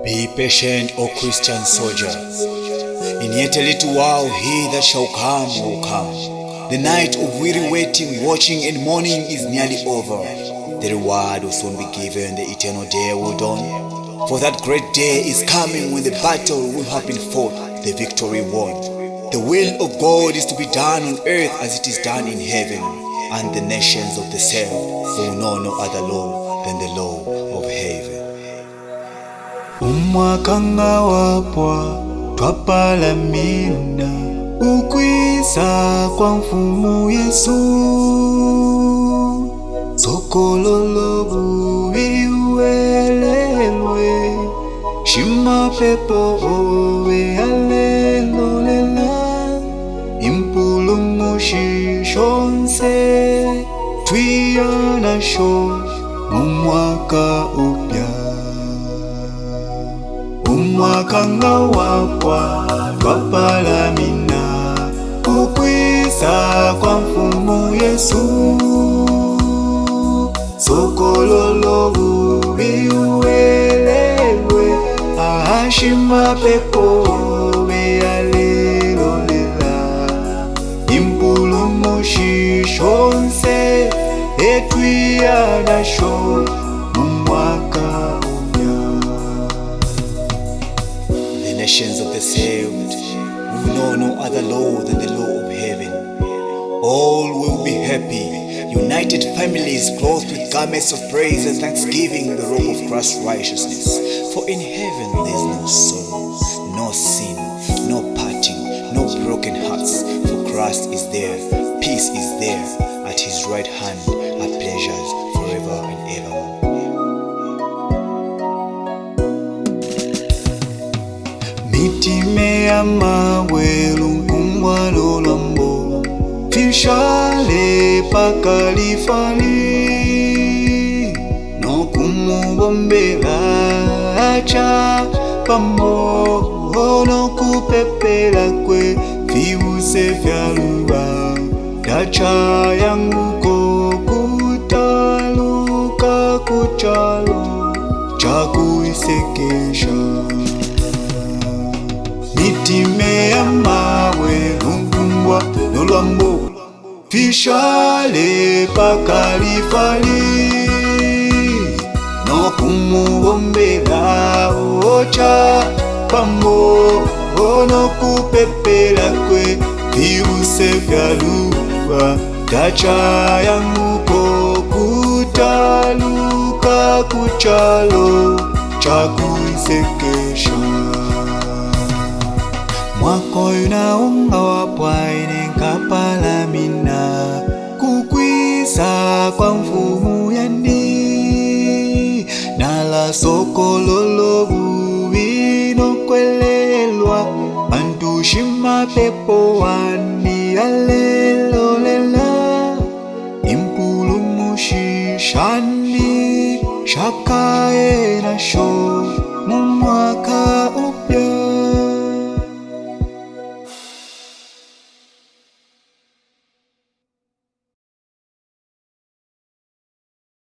Be patient, O Christian soldier. In yet a little while he that shall come will come. The night of weary waiting, watching and mourning is nearly over. The reward will soon be given, the eternal day will dawn. For that great day is coming when the battle will have been fought, the victory won. The will of God is to be done on earth as it is done in heaven, and the nations of the saved will know no other law than the law of heaven. Umwakanga wapwa twapalamina ukwisa kwa mfumu Yesu. Sokololo buwi uwelelwe shima pepo owe alelolela impulumushi shonse twiyana sho mumwaka upya. Umwakanga wapwa twapalamina ukwisa kwa mfumu Yesu. Sokololo buwi uwelelwe ahashima pepo owe alelolela impulumushi shonse etwiyadasho mumwaka. The nations of the saved will know no other law than the law of heaven. All will be happy, united families clothed with garments of praise and thanksgiving, the robe of Christ's righteousness. For in heaven there is no sorrow, no sin, no parting, no broken hearts. For Christ is there, peace is there, at his right hand are pleasures forever and evermore. Mitime ya mawe lunkungwa lolambo fishale pakalifali no kumubombela acha pamo no kupepela kwe fiuse vyaluba dacha yangu kokutaluka kuchalo chakuisekesha. Mitime ya mawe lunkungwa lolambo fishale pakalifali no kumubombela ocha pamo no kupepela kwe viuse vyaluba dacha yangu kokutaluka kuchalo chakuisekesha. Mwako yunaunga wapwaine nkapalamina kukwisa kwa mfumu yandi nala sokololo buwi nokwelelwa bantushima pepo wani alelolela impulumushi shani shakaye na sho